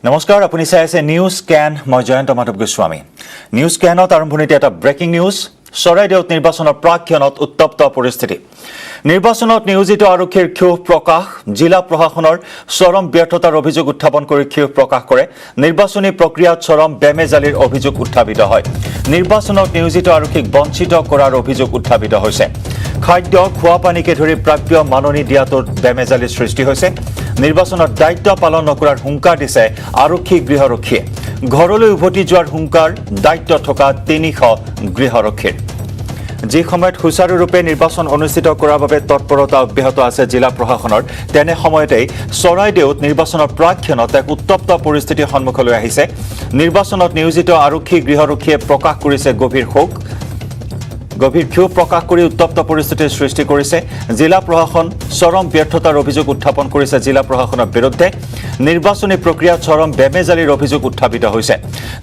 নমস্কাৰ আপুনি চাই আছে নিউজ স্ক্যান মই জয়ন্ত মাধৱ গোস্বামী নিউজ স্ক্যানত আৰম্ভণিতে এটা ব্ৰেকিং নিউজ চৰাইদেউত নিৰ্বাচনৰ প্ৰাক্ষণত উত্তপ্ত পৰিস্থিতি নিৰ্বাচনত নিয়োজিত আৰক্ষীৰ ক্ষোভ প্ৰকাশ জিলা প্ৰশাসনৰ চৰম ব্যৰ্থতাৰ অভিযোগ উত্থাপন কৰি ক্ষোভ প্ৰকাশ কৰে নিৰ্বাচনী প্ৰক্ৰিয়াত চৰম বেমেজালিৰ অভিযোগ উত্থাপিত হয় নিৰ্বাচনত নিয়োজিত আৰক্ষীক বঞ্চিত কৰাৰ অভিযোগ উত্থাপিত হৈছে খাদ্য খোৱা পানীকে ধৰি প্ৰাপ্য মাননি দিয়াটোত বেমেজালিৰ সৃষ্টি হৈছে নিৰ্বাচনৰ দায়িত্ব পালন নকৰাৰ হুংকাৰ দিছে আৰক্ষী গৃহৰক্ষীয়ে ঘৰলৈ উভতি যোৱাৰ হুংকাৰ দায়িত্ব থকা ৩০০ গৃহৰক্ষীৰ যি সময়ত সুচাৰুৰূপে নিৰ্বাচন অনুষ্ঠিত কৰাৰ বাবে তৎপৰতা অব্যাহত আছে জিলা প্ৰশাসনৰ তেনে সময়তেই চৰাইদেউত নিৰ্বাচনৰ প্ৰাক্ষণত এক উত্তপ্ত পৰিস্থিতিৰ সন্মুখলৈ আহিছে নিৰ্বাচনত নিয়োজিত আৰক্ষী গৃহৰক্ষীয়ে প্ৰকাশ কৰিছে গভীৰ ক্ষোভ প্ৰকাশ কৰি উত্তপ্ত পৰিস্থিতিৰ সৃষ্টি কৰিছে জিলা প্ৰশাসন চৰম ব্যৰ্থতাৰ অভিযোগ উত্থাপন কৰিছে জিলা প্ৰশাসনৰ বিৰুদ্ধে নিৰ্বাচনী প্ৰক্ৰিয়াত চৰম বেমেজালিৰ অভিযোগ উত্থাপিত হৈছে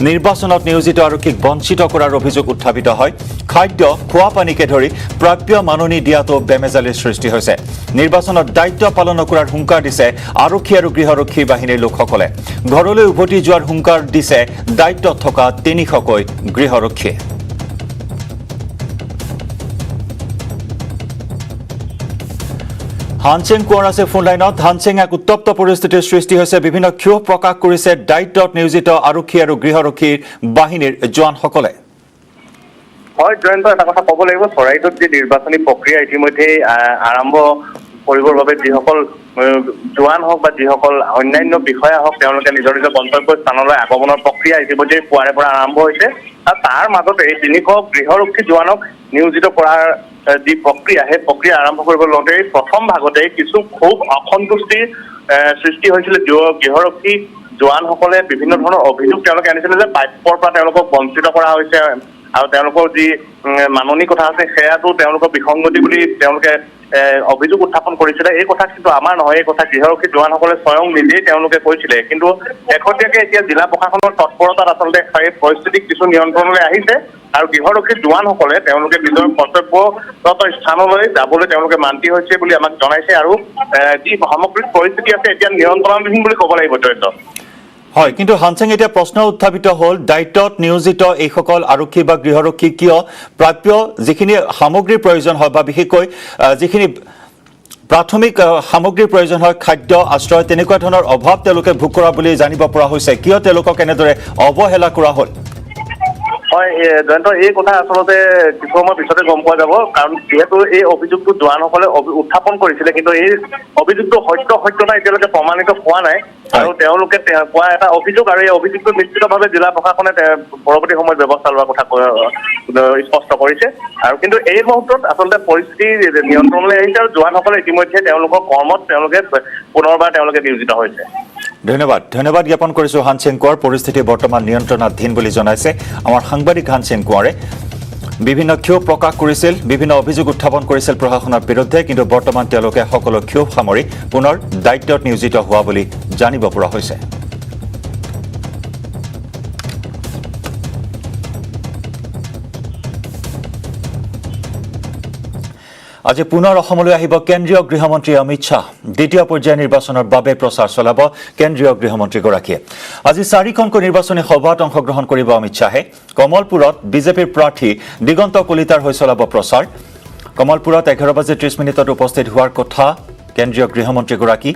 নিৰ্বাচনত নিয়োজিত আৰক্ষীক বঞ্চিত কৰাৰ অভিযোগ উত্থাপিত হয় খাদ্য খোৱা পানীকে ধৰি প্ৰাপ্য মাননি দিয়াটো বেমেজালিৰ সৃষ্টি হৈছে নিৰ্বাচনত দায়িত্ব পালন নকৰাৰ হুংকাৰ দিছে আৰক্ষী আৰু গৃহৰক্ষী বাহিনীৰ লোকসকলে ঘৰলৈ উভতি যোৱাৰ হুংকাৰ দিছে দায়িত্বত থকা ৩০০কৈ গৃহৰক্ষীয়ে হানসিং কোঁৱৰ আছে ফোন লাইনত হানসিং এক উত্তপ্ত পৰিস্থিতিৰ সৃষ্টি হৈছে বিভিন্ন ক্ষোভ প্ৰকাশ কৰিছে দায়িত্বত নিয়োজিত আৰক্ষী আৰু গৃহৰক্ষীৰ বাহিনীৰ জোৱানসকলে হয় জয়ন্ত এটা কথা ক'ব লাগিব চৰাইদেউত যে নিৰ্বাচনী প্ৰক্ৰিয়া ইতিমধ্যে আৰম্ভ কৰিবৰ বাবে যিসকল জোৱান হওক বা যিসকল অন্যান্য বিষয়া হওক তেওঁলোকে নিজৰ নিজৰ গন্তব্য স্থানলৈ আগমনৰ প্ৰক্ৰিয়া ইতিমধ্যে পুৱাৰে পৰা আৰম্ভ হৈছে আৰু তাৰ মাজতে ৩০০ গৃহৰক্ষী জোৱানক নিয়োজিত কৰাৰ যি প্ৰক্ৰিয়া সেই প্ৰক্ৰিয়া আৰম্ভ কৰিব লওঁতে প্ৰথম ভাগতে কিছু খুব অসন্তুষ্টিৰ সৃষ্টি হৈছিল গৃহৰক্ষী জোৱানসকলে বিভিন্ন ধৰণৰ অভিযোগ তেওঁলোকে আনিছিলে যে প্ৰাপ্যৰ পৰা তেওঁলোকক বঞ্চিত কৰা হৈছে আৰু তেওঁলোকৰ যি মাননি কথা আছে সেয়াটো তেওঁলোকৰ বিসংগতি বুলি তেওঁলোকে অভিযোগ উত্থাপন কৰিছিলে এই কথা কিন্তু আমাৰ নহয় এই কথা গৃহৰক্ষী জোৱানসকলে স্বয়ং নিজেই তেওঁলোকে কৈছিলে কিন্তু শেহতীয়াকৈ এতিয়া জিলা প্ৰশাসনৰ তৎপৰতাত আচলতে সেই পৰিস্থিতি কিছু নিয়ন্ত্ৰণলৈ আহিছে আৰু গৃহৰক্ষী জোৱানসকলে তেওঁলোকে নিজৰ কৰ্তব্যৰত স্থানলৈ যাবলৈ তেওঁলোকে মান্তি হৈছে বুলি আমাক জনাইছে আৰু যি সামগ্ৰিক পৰিস্থিতি আছে এতিয়া নিয়ন্ত্ৰণাধীন বুলি ক'ব লাগিব জয়ন্ত হয় কিন্তু হানসিং এতিয়া প্ৰশ্ন উত্থাপিত হ'ল দায়িত্বত নিয়োজিত এইসকল আৰক্ষী বা গৃহৰক্ষী কিয় প্ৰাপ্য যিখিনি সামগ্ৰীৰ প্ৰয়োজন হয় বা বিশেষকৈ যিখিনি প্ৰাথমিক সামগ্ৰীৰ প্ৰয়োজন হয় খাদ্য আশ্ৰয় তেনেকুৱা ধৰণৰ অভাৱ তেওঁলোকে ভোগ কৰা বুলি জানিব পৰা হৈছে কিয় তেওঁলোকক এনেদৰে অৱহেলা কৰা হ'ল হয় জয়ন্ত এই কথা আচলতে কিছু সময় পিছতে গম পোৱা যাব কাৰণ যিহেতু এই অভিযোগটো জোৱানসকলে উত্থাপন কৰিছিলে কিন্তু এই অভিযোগটো সত্যতা এতিয়ালৈকে প্ৰমাণিত হোৱা নাই আৰু তেওঁলোকে কোৱা এটা অভিযোগ আৰু এই অভিযোগটো নিশ্চিতভাৱে জিলা প্ৰশাসনে পৰৱৰ্তী সময়ত ব্যৱস্থা লোৱাৰ কথা স্পষ্ট কৰিছে আৰু কিন্তু এই মুহূৰ্তত আচলতে পৰিস্থিতি নিয়ন্ত্ৰণলৈ আহিছে আৰু জোৱানসকলে ইতিমধ্যে তেওঁলোকৰ কৰ্মত তেওঁলোকে পুনৰবাৰ তেওঁলোকে নিয়োজিত হৈছে ধন্যবাদ জ্ঞাপন কৰিছো হানসিং কোঁৱৰ পৰিস্থিতি বৰ্তমান নিয়ন্ত্ৰণাধীন বুলি জনাইছে আমাৰ সাংবাদিক হানসিং কোঁৱৰে বিভিন্ন ক্ষোভ প্ৰকাশ কৰিছিল বিভিন্ন অভিযোগ উত্থাপন কৰিছিল প্ৰশাসনৰ বিৰুদ্ধে কিন্তু বৰ্তমান তেওঁলোকে সকলো ক্ষোভ সামৰি পুনৰ দায়িত্বত নিয়োজিত হোৱা বুলি জানিব পৰা হৈছে আজি পুনৰ অসমলৈ আহিব কেন্দ্ৰীয় গৃহমন্ত্ৰী অমিত শ্বাহ দ্বিতীয় পৰ্যায়ৰ নিৰ্বাচনৰ বাবে প্ৰচাৰ চলাব কেন্দ্ৰীয় গৃহমন্ত্ৰীগৰাকীয়ে আজি 4খনকৈ নিৰ্বাচনী সভাত অংশগ্ৰহণ কৰিব অমিত শ্বাহে কমলপুৰত বিজেপিৰ প্ৰাৰ্থী দিগন্ত কলিতাৰ হৈ চলাব প্ৰচাৰ কমলপুৰত 11:30 উপস্থিত হোৱাৰ কথা কেন্দ্ৰীয় গৃহমন্ত্ৰীগৰাকী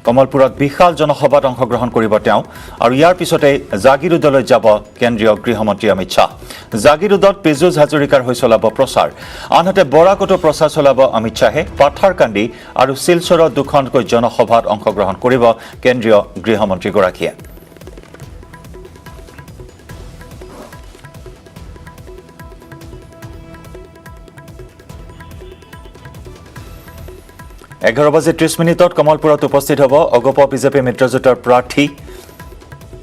কমলপুৰত বিশাল জনসভাত অংশগ্ৰহণ কৰিব তেওঁ আৰু ইয়াৰ পিছতে জাগিৰোডলৈ যাব কেন্দ্ৰীয় গৃহমন্ত্ৰী অমিত শ্বাহ জাগিৰোডত পীযুষ হাজৰিকাৰ হৈ চলাব প্ৰচাৰ আনহাতে বৰাকতো প্ৰচাৰ চলাব অমিত শ্বাহে পাথাৰকান্দি আৰু শিলচৰত 2খনকৈ জনসভাত অংশগ্ৰহণ কৰিব কেন্দ্ৰীয় গৃহমন্ত্ৰীগৰাকীয়ে 11:30 কমলপুৰত উপস্থিত হ'ব অগপ বিজেপি মিত্ৰজোঁটৰ প্ৰাৰ্থী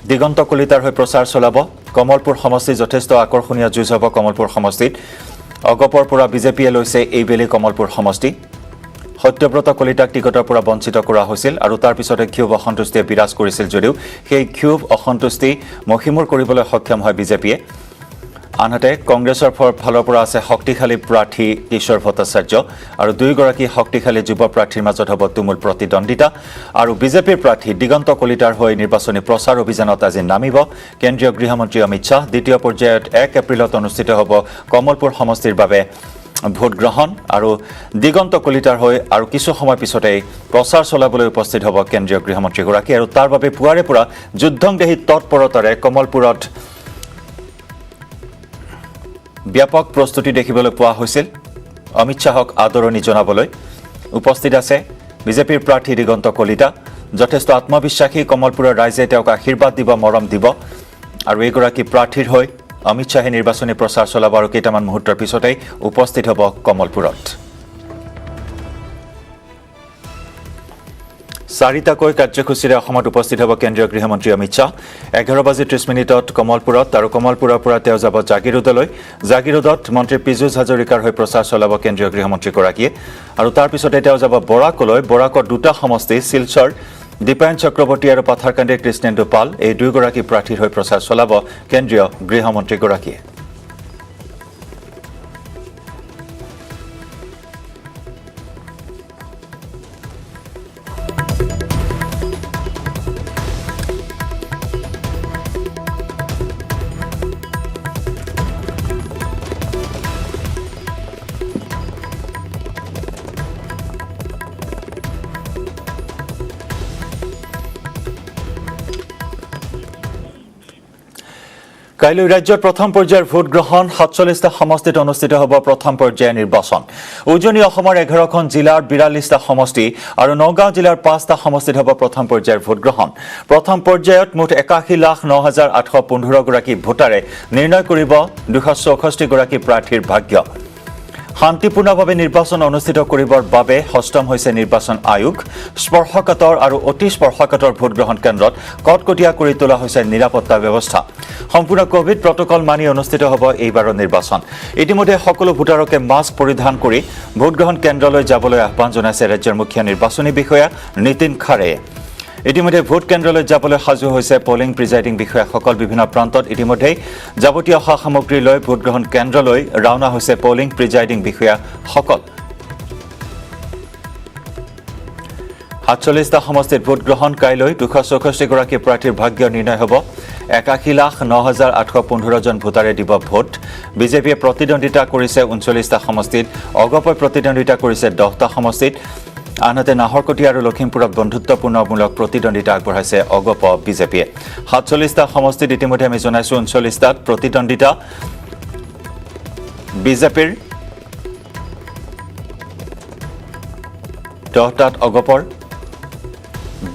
দিগন্ত কলিতাৰ হৈ প্ৰচাৰ চলাব কমলপুৰ সমষ্টিত যথেষ্ট আকৰ্ষণীয় যুঁজ হ'ব কমলপুৰ সমষ্টিত অগপৰ পৰা বিজেপিয়ে লৈছে এইবেলি কমলপুৰ সমষ্টি সত্যব্ৰত কলিতাক টিকটৰ পৰা বঞ্চিত কৰা হৈছিল আৰু তাৰ পিছতে ক্ষোভ অসন্তুষ্টিয়ে বিৰাজ কৰিছিল যদিও সেই ক্ষোভ অসন্তুষ্টি মহিমূৰ কৰিবলৈ সক্ষম হয় বিজেপিয়ে আনহাতে কংগ্ৰেছৰ ফালৰ পৰা আছে শক্তিশালী প্ৰাৰ্থী কিশোৰ ভট্টাচাৰ্য আৰু দুয়োগৰাকী শক্তিশালী যুৱ প্ৰাৰ্থীৰ মাজত হ'ব তুমুল প্ৰতিদ্বন্দ্বিতা আৰু বিজেপিৰ প্ৰাৰ্থী দিগন্ত কলিতাৰ হৈ নিৰ্বাচনী প্ৰচাৰ অভিযানত আজি নামিব কেন্দ্ৰীয় গৃহমন্ত্ৰী অমিত শ্বাহ। দ্বিতীয় পৰ্যায়ত 1 এপ্ৰিলত অনুষ্ঠিত হ'ব কমলপুৰ সমষ্টিৰ বাবে ভোট গ্ৰহণ আৰু দিগন্ত কলিতাৰ হৈ আৰু কিছু সময় পিছতেই প্ৰচাৰ চলাবলৈ উপস্থিত হ'ব কেন্দ্ৰীয় গৃহমন্ত্ৰীগৰাকী আৰু তাৰ বাবে পুৱাৰে পৰা যুদ্ধংদেহী তৎপৰতাৰে কমলপুৰত ব্যাপক প্ৰস্তুতি দেখিবলৈ পোৱা হৈছিল। অমিত শ্বাহক আদৰণি জনাবলৈ উপস্থিত আছে বিজেপিৰ প্ৰাৰ্থী দিগন্ত কলিতা। যথেষ্ট আত্মবিশ্বাসী কমলপুৰৰ ৰাইজে তেওঁক আশীৰ্বাদ দিব, মৰম দিব আৰু এইগৰাকী প্ৰাৰ্থীৰ হৈ অমিত শ্বাহে নিৰ্বাচনী প্ৰচাৰ চলাব আৰু কেইটামান মুহূৰ্তৰ পিছতেই উপস্থিত হ'ব কমলপুৰত। 4টাকৈ কাৰ্যসূচীৰে অসমত উপস্থিত হ'ব কেন্দ্ৰীয় গৃহমন্ত্ৰী অমিত শ্বাহ। 11:30 কমলপুৰত আৰু কমলপুৰৰ পৰা তেওঁ যাব জাগিৰোডলৈ। জাগিৰোডত মন্ত্ৰী পীযুষ হাজৰিকাৰ হৈ প্ৰচাৰ চলাব কেন্দ্ৰীয় গৃহমন্ত্ৰীগৰাকীয়ে আৰু তাৰ পিছতে তেওঁ যাব বৰাকলৈ। বৰাকৰ 2টা সমষ্টি শিলচৰ দীপায়ন চক্ৰৱৰ্তী আৰু পাথাৰকান্দিৰ কৃষ্ণেন্দু পাল, এই দুয়োগৰাকী প্ৰাৰ্থীৰ হৈ প্ৰচাৰ চলাব কেন্দ্ৰীয় গৃহমন্ত্ৰীগৰাকীয়ে। কাইলৈ ৰাজ্যৰ প্ৰথম পৰ্যায়ৰ ভোট গ্ৰহণ। 47টা সমষ্টিত অনুষ্ঠিত হ'ব প্ৰথম পৰ্যায়ৰ নিৰ্বাচন। উজনি অসমৰ 11খন জিলাৰ 42টা সমষ্টি আৰু নগাঁও জিলাৰ 5টা সমষ্টিত হ'ব প্ৰথম পৰ্যায়ৰ ভোট গ্ৰহণ। প্ৰথম পৰ্যায়ত মুঠ 81,09,815 গৰাকী ভোটাৰে নিৰ্ণয় কৰিব 264 গৰাকী প্ৰাৰ্থীৰ ভাগ্য। শান্তিপূৰ্ণভাৱে নিৰ্বাচন অনুষ্ঠিত কৰিবৰ বাবে সষ্টম হৈছে নিৰ্বাচন আয়োগ। স্পৰ্শকাতৰ আৰু অতি স্পৰ্শকাতৰ ভোটগ্ৰহণ কেন্দ্ৰত কটকটীয়া কৰি তোলা হৈছে নিৰাপত্তা ব্যৱস্থা। সম্পূৰ্ণ কোভিড প্ৰটকল মানি অনুষ্ঠিত হ'ব এইবাৰৰ নিৰ্বাচন। ইতিমধ্যে সকলো ভোটাৰকে মাস্ক পৰিধান কৰি ভোটগ্ৰহণ কেন্দ্ৰলৈ যাবলৈ আহ্বান জনাইছে ৰাজ্যৰ মুখ্য নিৰ্বাচনী বিষয়া নীতিন খাড়ে। ইতিমধ্যে ভোট কেন্দ্ৰলৈ যাবলৈ সাজু হৈছে পলিং প্ৰিজাইডিং বিষয়াসকল। বিভিন্ন প্ৰান্তত ইতিমধ্যেই যাৱতীয় সা সামগ্ৰী লৈ ভোটগ্ৰহণ কেন্দ্ৰলৈ ৰাওনা হৈছে পলিং প্ৰিজাইডিং বিষয়াসকল। 47টা সমষ্টিত ভোটগ্ৰহণ কাইলৈ 264 গৰাকী প্ৰাৰ্থীৰ ভাগ্য নিৰ্ণয় হ'ব। 81,09,815 জন ভোটাৰে দিব ভোট। বিজেপিয়ে প্ৰতিদ্বন্দ্বিতা কৰিছে 39টা সমষ্টিত, অগপই প্ৰতিদ্বন্দ্বিতা কৰিছে 10টা সমষ্টিত। আনহাতে নাহৰকটী আৰু লখিমপুৰত বন্ধুত্বপূৰ্ণমূলক প্ৰতিদ্বন্দ্বিতা আগবঢ়াইছে অগপ বিজেপিয়ে। 47টা সমষ্টিত ইতিমধ্যে আমি জনাইছোঁ 39টাত প্ৰতিদ্বন্দ্বিতা বিজেপিৰ, 10টাত অগপৰ,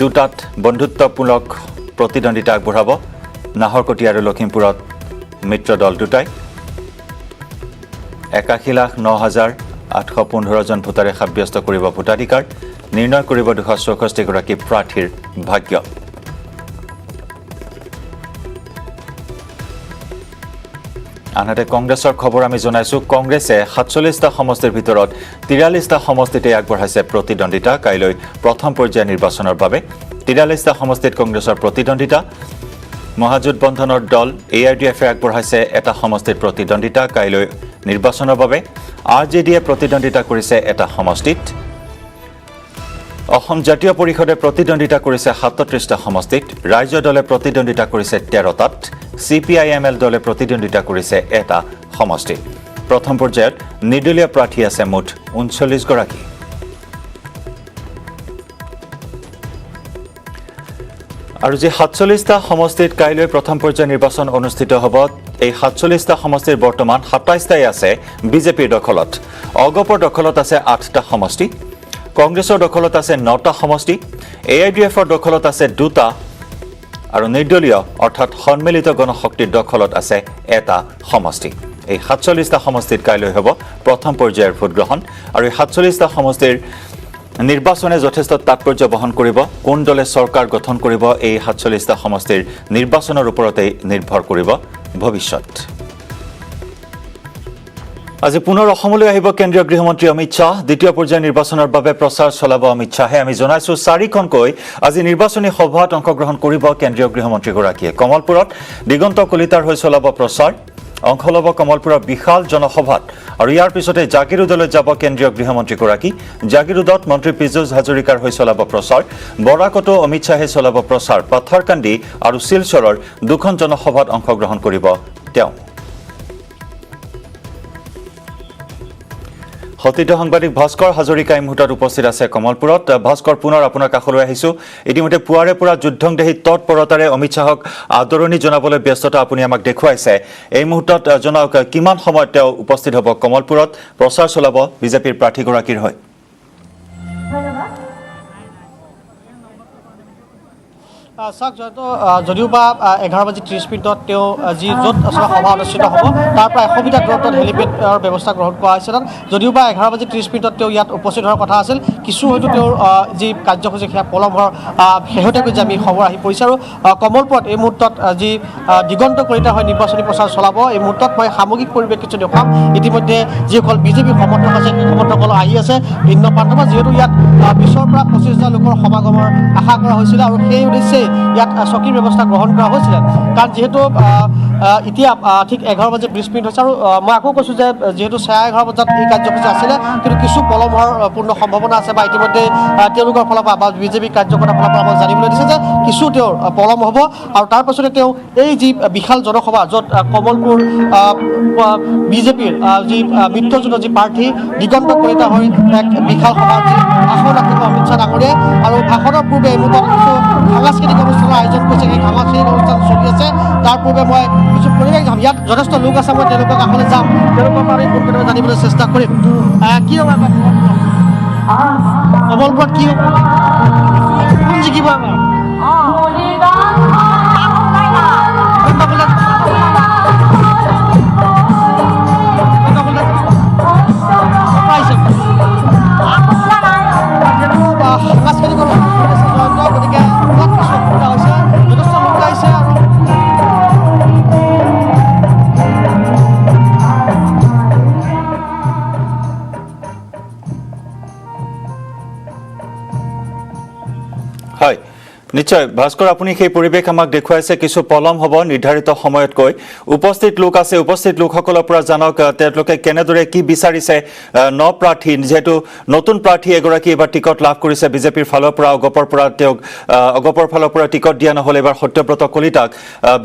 2টাত বন্ধুত্বমূলক প্ৰতিদ্বন্দ্বিতা আগবঢ়াব নাহৰকটী আৰু লখিমপুৰত মিত্ৰ দল দুটাই। 81,09,815 জন ভোটাৰে সাব্যস্ত কৰিব ভোটাধিকাৰ, নিৰ্ণয় কৰিব 264 গৰাকী প্ৰাৰ্থীৰ ভাগ্য। আনহাতে কংগ্ৰেছৰ খবৰ আমি জনাইছোঁ। কংগ্ৰেছে 47টা সমষ্টিৰ ভিতৰত 43টা সমষ্টিতে আগবঢ়াইছে প্ৰতিদ্বন্দ্বিতা কাইলৈ প্ৰথম পৰ্যায়ৰ নিৰ্বাচনৰ বাবে। 43টা সমষ্টিত কংগ্ৰেছৰ প্ৰতিদ্বন্দ্বিতা। মহাজোঁট বন্ধনৰ দল AIDFে আগবঢ়াইছে এটা সমষ্টিত প্ৰতিদ্বন্দ্বিতা কাইলৈ নিৰ্বাচনৰ বাবে। RJDয়ে প্ৰতিদ্বন্দ্বিতা কৰিছে এটা সমষ্টিত। অসম জাতীয় পৰিষদে প্ৰতিদ্বন্দ্বিতা কৰিছে 37টা সমষ্টিত। ৰাজ্য দলে প্ৰতিদ্বন্দ্বিতা কৰিছে 13টাত। CPIML দলে প্ৰতিদ্বন্দ্বিতা কৰিছে এটা সমষ্টিত। প্ৰথম পৰ্যায়ত নিৰ্দলীয় প্ৰাৰ্থী আছে মুঠ 39 গৰাকী। আৰু যে 47টা সমষ্টিত কাইলৈ প্ৰথম পৰ্যায়ৰ নিৰ্বাচন অনুষ্ঠিত হ'ব, এই 47টা সমষ্টিৰ বৰ্তমান 27টাই আছে বিজেপিৰ দখলত। অগপৰ দখলত আছে 8টা সমষ্টি, কংগ্ৰেছৰ দখলত আছে 9টা সমষ্টি, AIDFৰ দখলত আছে 2টা আৰু নিৰ্দলীয় অৰ্থাৎ সন্মিলিত গণশক্তিৰ দখলত আছে এটা সমষ্টি। এই 47টা সমষ্টিত কাইলৈ হ'ব প্ৰথম পৰ্যায়ৰ ভোটগ্ৰহণ আৰু এই 47টা সমষ্টিৰ নিৰ্বাচনে যথেষ্ট তাৎপৰ্য বহন কৰিব। কোন দলে চৰকাৰ গঠন কৰিব এই 47টা সমষ্টিৰ নিৰ্বাচনৰ ওপৰতেই নিৰ্ভৰ কৰিব ভৱিষ্যত। আজি পুনৰ অসমলৈ আহিব কেন্দ্ৰীয় গৃহমন্ত্ৰী অমিত শ্বাহ। দ্বিতীয় পৰ্যায়ৰ নিৰ্বাচনৰ বাবে প্ৰচাৰ চলাব অমিত শ্বাহে। আমি জনাইছোঁ 4খনকৈ আজি নিৰ্বাচনী সভাত অংশগ্ৰহণ কৰিব কেন্দ্ৰীয় গৃহমন্ত্ৰীগৰাকীয়ে। কমলপুৰত দিগন্ত কলিতাৰ হৈ চলাব প্ৰচাৰ অংশ ল'ব কমলপুৰৰ বিশাল জনসভাত আৰু ইয়াৰ পিছতে জাগিৰোডলৈ যাব কেন্দ্ৰীয় গৃহমন্ত্ৰীগৰাকী জাগিৰোডত মন্ত্ৰী পীযুষ হাজৰিকাৰ হৈ চলাব প্ৰচাৰ বৰাকতো অমিত শ্বাহে চলাব প্ৰচাৰ পাথাৰকান্দি আৰু শিলচৰৰ দুখন জনসভাত অংশগ্ৰহণ কৰিব তেওঁ সতীৰ্থ সাংবাদিক ভাস্কৰ হাজৰিকা এই মুহূৰ্তত উপস্থিত আছে কমলপুৰত ভাস্কৰ পুনৰ আপোনাৰ কাষলৈ আহিছোঁ ইতিমধ্যে পুৱাৰে পৰা যুদ্ধংদেহী তৎপৰতাৰে অমিত শ্বাহক আদৰণি জনাবলৈ ব্যস্ততা আপুনি আমাক দেখুৱাইছে এই মুহূৰ্তত জনাওক কিমান সময়ত তেওঁ উপস্থিত হ'ব কমলপুৰত প্ৰচাৰ চলাব বিজেপিৰ প্ৰাৰ্থীগৰাকীৰ হৈ চাওক যদিও বা 11:30 তেওঁ যি য'ত আচলতে সভা অনুষ্ঠিত হ'ব তাৰ পৰা 100 মিটাৰ দূৰত্বত হেলিপেডৰ ব্যৱস্থা গ্ৰহণ কৰা হৈছে যদিও বা 11:30 তেওঁ ইয়াত উপস্থিত হোৱাৰ কথা আছিল কিছু হয়তো তেওঁৰ যি কাৰ্যসূচী সেয়া পলম হোৱাৰ শেহতীয়াকৈ যে আমি খবৰ আহি পৰিছে আৰু কমলপুৰত এই মুহূৰ্তত যি দিগন্ত কলিতা হৈ নিৰ্বাচনী প্ৰচাৰ চলাব এই মুহূৰ্তত মই সামগ্ৰিক পৰিৱেশ কিছু দেখুৱাম ইতিমধ্যে যিসকল বিজেপি সমৰ্থক আছে সেই সমৰ্থকসকল আহি আছে ভিন্ন প্ৰান্তৰ পৰা যিহেতু ইয়াত 20ৰ পৰা 25,000 লোকৰ সমাগমৰ আশা কৰা হৈছিল আৰু সেই উদ্দেশ্যে ইয়াত চকীৰ ব্যৱস্থা গ্ৰহণ কৰা হৈছিল কাৰণ যিহেতু এতিয়া ঠিক 11:20 হৈছে আৰু মই আকৌ কৈছোঁ যে যিহেতু 11:30 বজাত এই কাৰ্যসূচী আছিলে কিন্তু কিছু পলম হোৱাৰ পূৰ্ণ সম্ভাৱনা আছে বা ইতিমধ্যে তেওঁলোকৰ ফালৰ পৰা বা বিজেপি কাৰ্যকৰ্তাৰ ফালৰ পৰা আমাক জানিবলৈ দিছে যে কিছু তেওঁৰ পলম হ'ব আৰু তাৰ পাছতে তেওঁ এই যি বিশাল জনসভা য'ত কমলপুৰ বিজেপিৰ যি মিত্ৰজোঁটৰ যি প্ৰাৰ্থী দিগন্ত কলিতা হৈ এক বিশাল সভাৰ যি ভাষণ ৰাখিব অমিত শ্বাহ ডাঙৰীয়াই আৰু ভাষণৰ পূৰ্বে এই মুহূৰ্তত কিছু সাংস্কৃতিক অনুষ্ঠানৰ আয়োজন কৰিছে সেই সাংস্কৃতিক অনুষ্ঠান চলি আছে তাৰ পূৰ্বে মই কিছু পৰিৱেশ যাম ইয়াত যথেষ্ট লোক আছে মই তেওঁলোকৰ কাষলৈ যাম তেওঁলোকৰ পৰা পোনপটীয়াকৈ জানিবলৈ চেষ্টা কৰিম কি হ'ব কমলপুৰত কি হ'ব কোন জিকিব সাংস্কৃতিক গতিকে অসুবিধা হৈছে যথেষ্ট লোক আহিছে আৰু হয় নিশ্চয় ভাস্কৰ আপুনি সেই পৰিৱেশ আমাক দেখুৱাইছে কিছু পলম হ'ব নিৰ্ধাৰিত সময়তকৈ উপস্থিত লোক আছে উপস্থিত লোকসকলৰ পৰা জানক তেওঁলোকে কেনেদৰে কি বিচাৰিছে ন প্ৰাৰ্থী যিহেতু নতুন প্ৰাৰ্থী এগৰাকী এবাৰ টিকট লাভ কৰিছে বিজেপিৰ ফালৰ পৰা অগপৰ ফালৰ পৰা টিকট দিয়া নহ'ল এবাৰ সত্যব্ৰত কলিতাক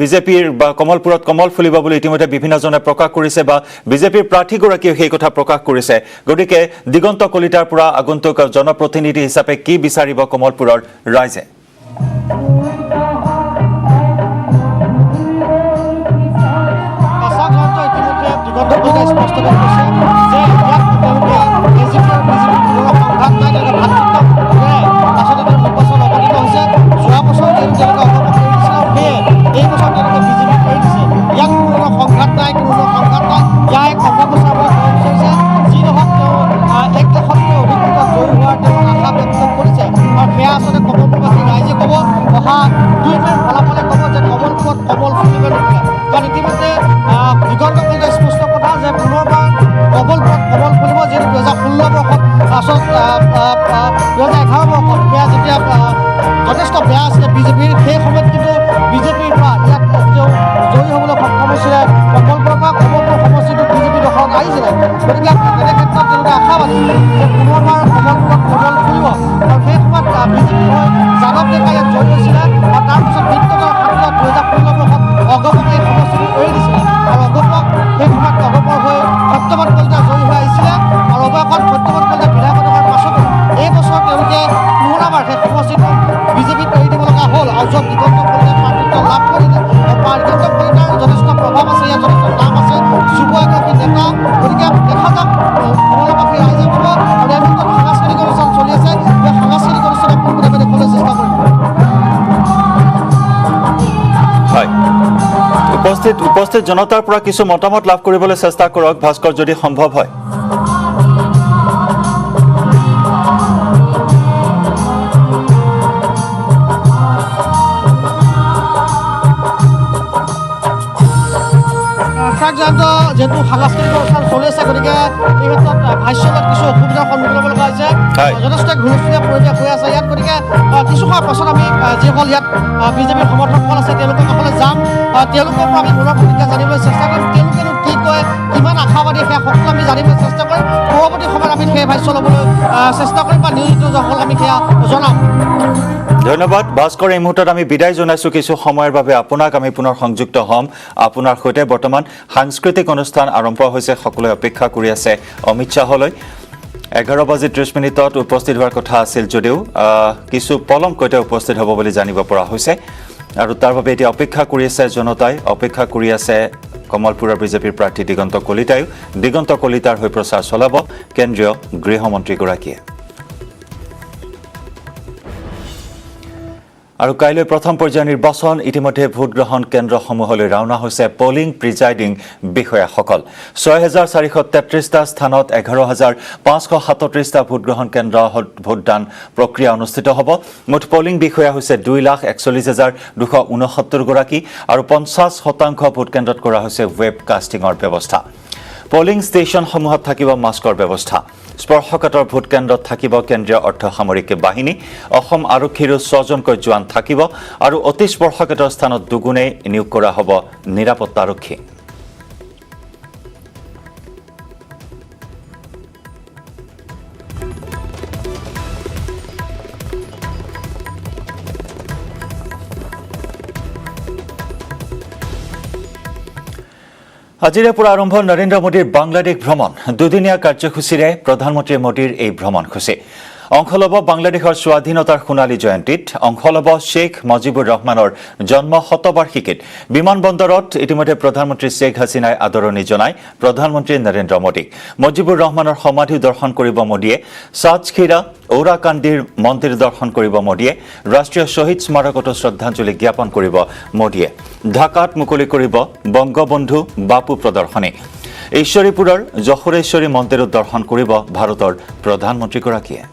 বিজেপিৰ বা কমলপুৰত কমল ফুলিব বুলি ইতিমধ্যে বিভিন্নজনে প্ৰকাশ কৰিছে বা বিজেপিৰ প্ৰাৰ্থীগৰাকীয়ে সেই কথা প্ৰকাশ কৰিছে গতিকে দিগন্ত কলিতাৰ পৰা আগন্তুক জনপ্ৰতিনিধি হিচাপে কি বিচাৰিব কমলপুৰৰ ৰাইজে স্পষ্ট কৰি কৈছে যে ইয়াত তেওঁলোকে বিজেপি আৰু বিজেপিৰ কোনো সংঘাত নাই তেওঁলোকে ভাতৃত্বৰে আচলতে নিৰ্বাচন অৱতীৰ্ণ হৈছে যোৱা বছৰ যিহেতু তেওঁলোকে অংশগ্ৰহণ কৰিছিল সেয়ে এই বছৰ তেওঁলোকে বিজেপি কৰি দিছে ইয়াত কোনো সংঘাত নাই ইয়াৰ এক অপপ্ৰচাৰ বুলি ক'ব বিচাৰিছে যি নহওক তেওঁ 1 লাখতকৈ অধিক ভোটত জয়ী হোৱাৰ তেওঁ আশা ব্যক্ত কৰিছে আৰু সেয়া আচলতে কমলপুৰবাসী ৰাইজে ক'ব অহা 2 মে'ৰ ফলাফলে ক'ব যে কমলপুৰত কমল ফুলিব নুফুলে কাৰণ ইতিমধ্যে দিগন্ত কলিতাই স্পষ্ট কথা যে পুনৰবাৰ কমলপুৰত কমল ফুলিব যিহেতু 2016 বৰ্ষত আচলতে 2011 বৰ্ষত সেয়া যেতিয়া যথেষ্ট বেয়া আছিলে বিজেপিৰ সেই সময়ত কিন্তু বিজেপিৰ পৰা ইয়াত তেওঁ জয়ী হ'বলৈ সক্ষম হৈছিলে কমলপুৰৰ পৰা কমলপুৰ সমষ্টিটো বিজেপি দখলত আহিছিলে গতিকে তেনে ক্ষেত্ৰত তেওঁলোকে আশাবাদী যে পুনৰবাৰ কমলপুৰত কমল ফুলিব আৰু সেই সময়ত বিজেপি হৈ যাদৱ ডেকা ইয়াত জয়ী হৈছিলে আৰু তাৰপিছত বিত্তৰ খাতিৰত 2016 বৰ্ষত অগপক এই সমষ্টিটো এৰি দিছিলে আৰু অগপক সেই সময়ত অগপৰ হৈ সত্যবান কলিতা জয়ী হৈ আহিছিলে আৰু অৱশেষত সত্যবান কলিতা বিধায়ক হোৱাৰ পাছতো এই বছৰ তেওঁলোকে পুনৰবাৰ সেই সমষ্টিটো বিজেপিত এৰি দিব লগা হ'ল আৰু য'ত দিগন্ত কলিতাই প্ৰাৰ্থিত্ব লাভ কৰিলে আৰু দিগন্ত কলিতাৰ যথেষ্ট প্ৰভাৱ আছে ইয়াত যথেষ্ট নাম আছে যুৱ এগৰাকী নেতা গতিকে দেখা যাওক কমলবাসী ৰাইজে ক'ব আৰু এই মুহূৰ্তত সাংস্কৃতিক অনুষ্ঠান চলি আছে সেই সাংস্কৃতিক অনুষ্ঠানত পোনপটীয়াকৈ দেখুৱাবলৈ চেষ্টা কৰিম হয় উপস্থিত জনতাৰ পৰা কিছু মতামত লাভ কৰিবলৈ চেষ্টা কৰক ভাস্কৰ যদি সম্ভৱ হয় যেহেতু সাংস্কৃতিক অনুষ্ঠান চলি আছে গতিকে এই ক্ষেত্ৰত ভাষ্যত কিছু অসুবিধাৰ সন্মুখীন হ'ব লগা হৈছে যথেষ্ট ঘূৰচুৰীয়া পৰিৱেশ হৈ আছে ইয়াত গতিকে কিছু সময়ৰ পাছত আমি যিসকল ইয়াত বিজেপিৰ সমৰ্থকসকল আছে তেওঁলোকৰ কাষলৈ যাম তেওঁলোকৰ পৰা আমি মনৰ প্ৰতিক্ৰিয়া জানিবলৈ চেষ্টা কৰিম তেওঁলোকেনো কি কয় কিমান আশাবাদী সেয়া সকলো আমি জানিবলৈ চেষ্টা কৰিম পৰৱৰ্তী সময়ত আমি সেই ভাষ্য ল'বলৈ চেষ্টা কৰিম বা নিউজসকল আমি সেয়া জনাম ধন্যবাদ ভাস্কৰ এই মুহূৰ্তত আমি বিদায় জনাইছোঁ কিছু সময়ৰ বাবে আপোনাক আমি পুনৰ সংযুক্ত হ'ম আপোনাৰ সৈতে বৰ্তমান সাংস্কৃতিক অনুষ্ঠান আৰম্ভ হৈছে সকলোৱে অপেক্ষা কৰি আছে অমিত শ্বাহলৈ 11:30 উপস্থিত হোৱাৰ কথা আছিল যদিও কিছু পলমকৈ উপস্থিত হ'ব বুলি জানিব পৰা হৈছে আৰু তাৰ বাবে এতিয়া অপেক্ষা কৰি আছে জনতাই অপেক্ষা কৰি আছে কমলপুৰৰ বিজেপিৰ প্ৰাৰ্থী দিগন্ত কলিতায়ো দিগন্ত কলিতাৰ হৈ প্ৰচাৰ চলাব কেন্দ্ৰীয় গৃহমন্ত্ৰীগৰাকীয়ে আৰু কাইলৈ প্ৰথম পৰ্যায়ৰ নিৰ্বাচন ইতিমধ্যে ভোটগ্ৰহণ কেন্দ্ৰসমূহলৈ ৰাওনা হৈছে পলিং প্ৰিজাইডিং বিষয়াসকল 6433টা স্থানত 11537টা ভোটগ্ৰহণ কেন্দ্ৰত ভোটদান প্ৰক্ৰিয়া অনুষ্ঠিত হ'ব মুঠ পলিং বিষয়া হৈছে 2,41,269 গৰাকী আৰু 50% ভোট কেন্দ্ৰত কৰা হৈছে ৱেব কাষ্টিঙৰ ব্যৱস্থা পলিং ষ্টেচনসমূহত থাকিব মাস্কৰ ব্যৱস্থা স্পৰ্শকাতৰ ভোট কেন্দ্ৰত থাকিব কেন্দ্ৰীয় অৰ্ধসামৰিক বাহিনী অসম আৰক্ষীৰো 6জনকৈ জোৱান থাকিব আৰু অতি স্পৰ্শকাতৰ স্থানত দুগুণে নিয়োগ কৰা হ'ব নিৰাপত্তা আৰক্ষী আজিৰে পৰা আৰম্ভ নৰেন্দ্ৰ মোদীৰ বাংলাদেশ ভ্ৰমণ দুদিনীয়া কাৰ্যসূচীৰে প্ৰধানমন্ত্ৰী মোদীৰ এই ভ্ৰমণসূচী অংশ ল'ব বাংলাদেশৰ স্বাধীনতাৰ সোণালী জয়ন্তীত অংশ ল'ব শ্বেখ মুজিবুৰ ৰহমানৰ জন্ম শতবাৰ্ষিকীত বিমানবন্দৰত ইতিমধ্যে প্ৰধানমন্ত্ৰী শ্বেখ হাছিনাই আদৰণি জনায় প্ৰধানমন্ত্ৰী নৰেন্দ্ৰ মোদীক মুজিবুৰ ৰহমানৰ সমাধি দৰ্শন কৰিব মোদীয়ে সাজখিৰা ঔৰাকান্দিৰ মন্দিৰ দৰ্শন কৰিব মোদীয়ে ৰাষ্ট্ৰীয় শ্বহীদ স্মাৰকতো শ্ৰদ্ধাঞ্জলি জ্ঞাপন কৰিব মোদীয়ে ঢাকাত মুকলি কৰিব বংগবন্ধু বাপু প্ৰদৰ্শনী ঈশ্বৰীপুৰৰ যশোৰেশ্বৰী মন্দিৰত দৰ্শন কৰিব ভাৰতৰ প্ৰধানমন্ত্ৰীগৰাকীয়ে